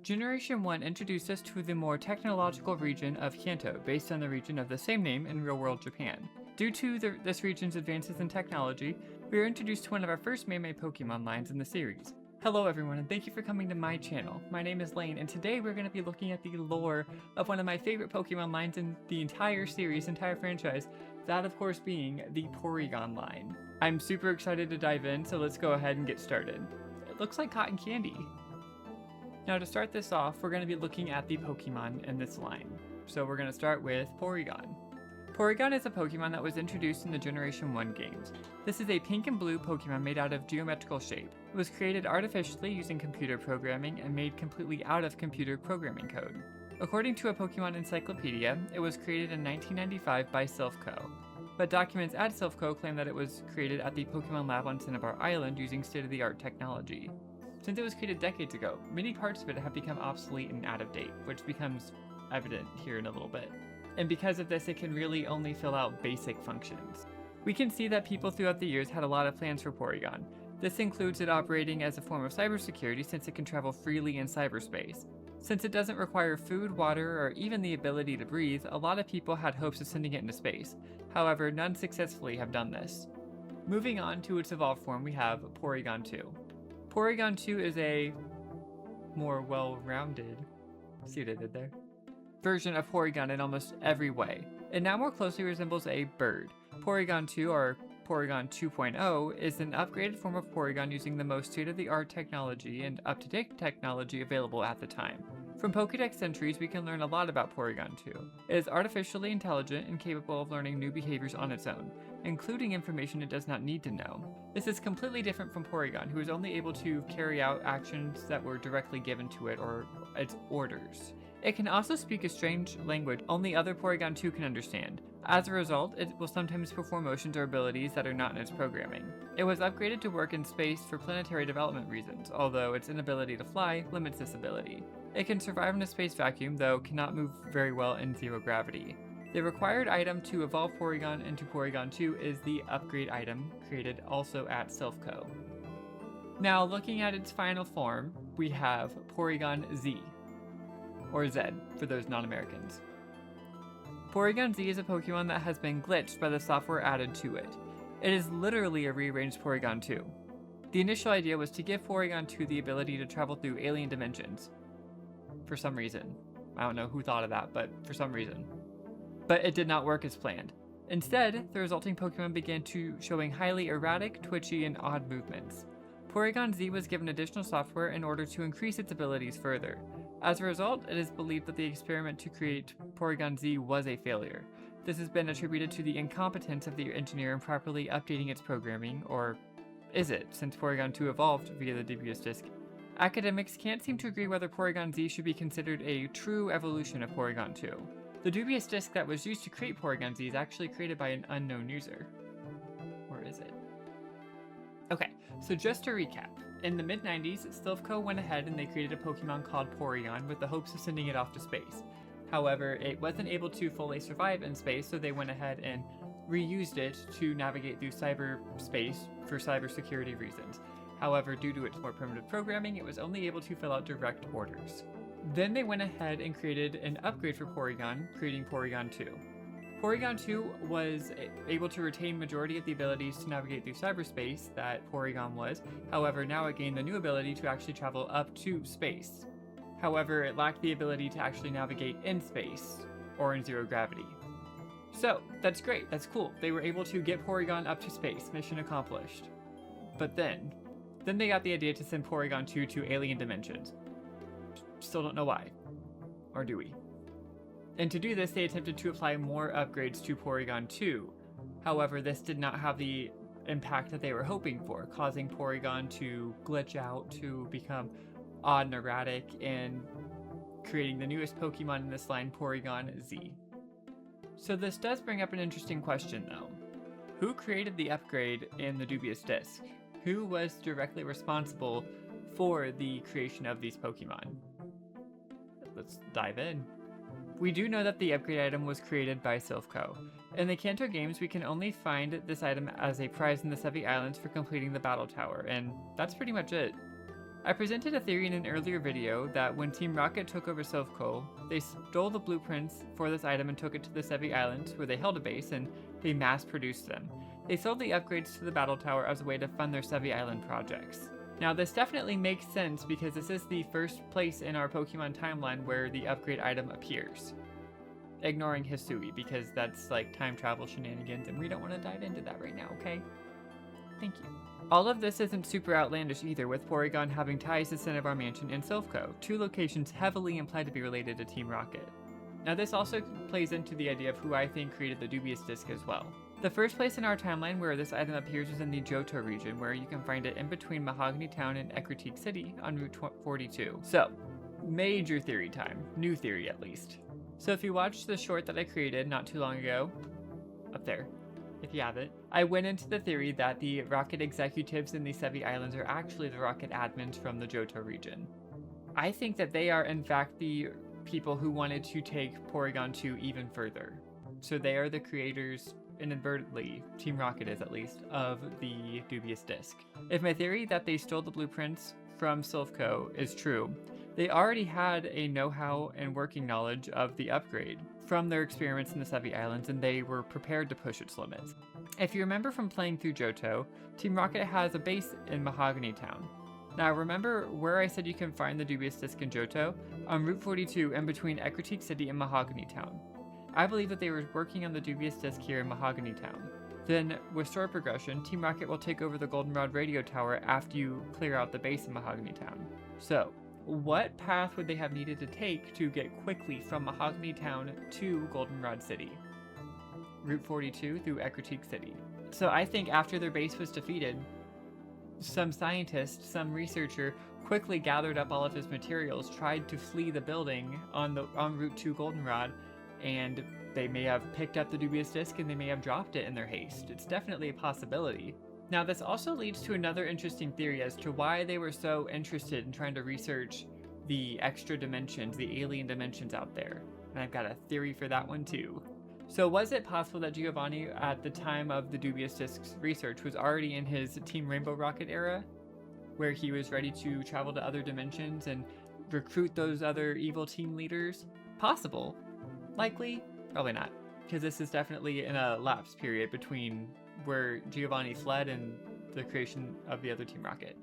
Generation 1 introduced us to the more technological region of Kanto, based on the region of the same name in real-world Japan. Due to this region's advances in technology, we are introduced to one of our first main Pokemon lines in the series. Hello everyone, and thank you for coming to my channel. My name is Lane, and today we're going to be looking at the lore of one of my favorite Pokemon lines in the entire series, entire franchise, that of course being the Porygon line. I'm super excited to dive in, so let's go ahead and get started. It looks like cotton candy. Now to start this off, we're going to be looking at the Pokemon in this line. So we're going to start with Porygon. Porygon is a Pokemon that was introduced in the Generation 1 games. This is a pink and blue Pokemon made out of geometrical shape. It was created artificially using computer programming and made completely out of computer programming code. According to a Pokemon encyclopedia, it was created in 1995 by Silco, but documents at Silco claim that it was created at the Pokemon Lab on Cinnabar Island using state-of-the-art technology. Since it was created decades ago, many parts of it have become obsolete and out of date, which becomes evident here in a little bit. And because of this, it can really only fill out basic functions. We can see that people throughout the years had a lot of plans for Porygon. This includes it operating as a form of cybersecurity since it can travel freely in cyberspace. Since it doesn't require food, water, or even the ability to breathe, a lot of people had hopes of sending it into space. However, none successfully have done this. Moving on to its evolved form, we have Porygon2. Porygon2 is a more well-rounded, see what I did there, version of Porygon in almost every way. It now more closely resembles a bird. Porygon2, or Porygon 2.0, is an upgraded form of Porygon using the most state-of-the-art technology and up-to-date technology available at the time. From Pokédex entries, we can learn a lot about Porygon2. It is artificially intelligent and capable of learning new behaviors on its own, including information it does not need to know. This is completely different from Porygon, who is only able to carry out actions that were directly given to it, or its orders. It can also speak a strange language only other Porygon2 can understand. As a result, it will sometimes perform motions or abilities that are not in its programming. It was upgraded to work in space for planetary development reasons, although its inability to fly limits this ability. It can survive in a space vacuum, though cannot move very well in zero gravity. The required item to evolve Porygon into Porygon2 is the upgrade item, created also at Silco. Now, looking at its final form, we have Porygon-Z, or Z for those non-Americans. Porygon-Z is a Pokemon that has been glitched by the software added to it. It is literally a rearranged Porygon2. The initial idea was to give Porygon2 the ability to travel through alien dimensions. For some reason. I don't know who thought of that, but for some reason. But it did not work as planned. Instead, the resulting Pokemon began showing highly erratic, twitchy, and odd movements. Porygon-Z was given additional software in order to increase its abilities further. As a result, it is believed that the experiment to create Porygon-Z was a failure. This has been attributed to the incompetence of the engineer in properly updating its programming, or is it, since Porygon2 evolved via the Dubious disc? Academics can't seem to agree whether Porygon-Z should be considered a true evolution of Porygon2. The Dubious disc that was used to create Porygon-Z is actually created by an unknown user. Or is it? Okay, so just to recap. In the mid-90s, Silco went ahead and they created a Pokemon called Porygon with the hopes of sending it off to space. However, it wasn't able to fully survive in space, so they went ahead and reused it to navigate through cyberspace for cybersecurity reasons. However, due to its more primitive programming, it was only able to fill out direct orders. Then they went ahead and created an upgrade for Porygon, creating Porygon2. Porygon2 was able to retain majority of the abilities to navigate through cyberspace that Porygon was. However, now it gained the new ability to actually travel up to space. However, it lacked the ability to actually navigate in space, or in zero gravity. So, that's great, that's cool. They were able to get Porygon up to space, mission accomplished. But then they got the idea to send Porygon2 to alien dimensions. Still don't know why. Or do we? And to do this, they attempted to apply more upgrades to Porygon2. However, this did not have the impact that they were hoping for, causing Porygon to glitch out, to become odd and erratic, and creating the newest Pokemon in this line, Porygon-Z. So this does bring up an interesting question though. Who created the upgrade in the Dubious disc? Who was directly responsible for the creation of these Pokemon? Let's dive in. We do know that the upgrade item was created by Silco. In the Kanto games, we can only find this item as a prize in the Sevii Islands for completing the battle tower, and that's pretty much it. I presented a theory in an earlier video that when Team Rocket took over Silco, they stole the blueprints for this item and took it to the Sevii Islands where they held a base and they mass-produced them. They sold the upgrades to the battle tower as a way to fund their Sevii Island projects. Now this definitely makes sense because this is the first place in our Pokemon timeline where the upgrade item appears. Ignoring Hisui because that's like time travel shenanigans and we don't want to dive into that right now, okay? Thank you. All of this isn't super outlandish either, with Porygon having ties to Cinnabar Mansion and Silco, two locations heavily implied to be related to Team Rocket. Now this also plays into the idea of who I think created the Dubious disc as well. The first place in our timeline where this item appears is in the Johto region, where you can find it in between Mahogany Town and Galactic City on Route 42. So, major theory time. New theory at least. So if you watched the short that I created not too long ago, up there, if you have it, I went into the theory that the Rocket executives in the Sevii Islands are actually the Rocket admins from the Johto region. I think that they are in fact the people who wanted to take Porygon2 even further. So they are the creators, inadvertently, Team Rocket is at least, of the Dubious disc. If my theory that they stole the blueprints from Silco is true, they already had a know-how and working knowledge of the upgrade from their experiments in the Sevii Islands, and they were prepared to push its limits. If you remember from playing through Johto, Team Rocket has a base in Mahogany Town. Now remember where I said you can find the Dubious disc in Johto? On Route 42 in between Galactic City and Mahogany Town. I believe that they were working on the Dubious disc here in Mahogany Town. Then, with story progression, Team Rocket will take over the Goldenrod radio tower after you clear out the base in Mahogany Town. So, what path would they have needed to take to get quickly from Mahogany Town to Goldenrod City? Route 42 through Galactic City. So I think after their base was defeated, some scientist, some researcher, quickly gathered up all of his materials, tried to flee the building on Route to Goldenrod, and they may have picked up the Dubious disc and they may have dropped it in their haste. It's definitely a possibility. Now this also leads to another interesting theory as to why they were so interested in trying to research the extra dimensions, the alien dimensions out there. And I've got a theory for that one too. So was it possible that Giovanni at the time of the Dubious disc's research was already in his Team Rainbow Rocket era, where he was ready to travel to other dimensions and recruit those other evil team leaders? Possible. Likely? Probably not, because this is definitely in a lapse period between where Giovanni fled and the creation of the other Team Rocket.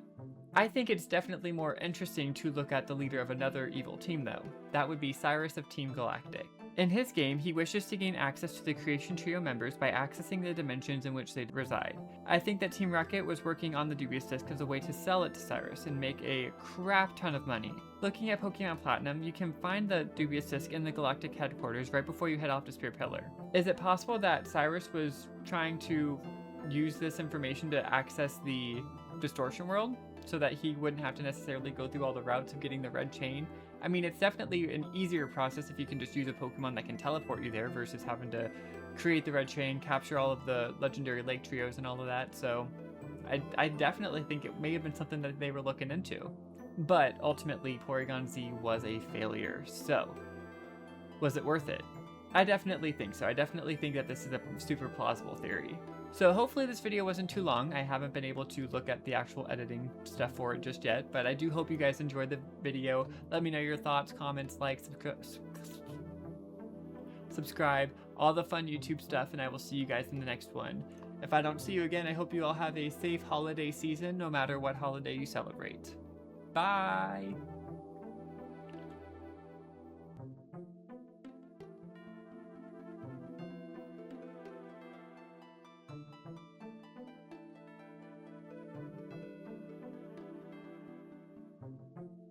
I think it's definitely more interesting to look at the leader of another evil team though. That would be Cyrus of Team Galactic. In his game, he wishes to gain access to the Creation Trio members by accessing the dimensions in which they reside. I think that Team Rocket was working on the Dubious disc as a way to sell it to Cyrus and make a crap ton of money. Looking at Pokemon Platinum, you can find the Dubious disc in the Galactic headquarters right before you head off to Spear Pillar. Is it possible that Cyrus was trying to use this information to access the Distortion World so that he wouldn't have to necessarily go through all the routes of getting the red chain? I mean, it's definitely an easier process if you can just use a Pokemon that can teleport you there versus having to create the red chain, capture all of the legendary lake trios and all of that, so I definitely think it may have been something that they were looking into. But ultimately, Porygon-Z was a failure, so was it worth it? I definitely think so. I definitely think that this is a super plausible theory. So hopefully this video wasn't too long. I haven't been able to look at the actual editing stuff for it just yet, but I do hope you guys enjoyed the video. Let me know your thoughts, comments, likes, subscribe, all the fun YouTube stuff, and I will see you guys in the next one. If I don't see you again, I hope you all have a safe holiday season, no matter what holiday you celebrate. Bye!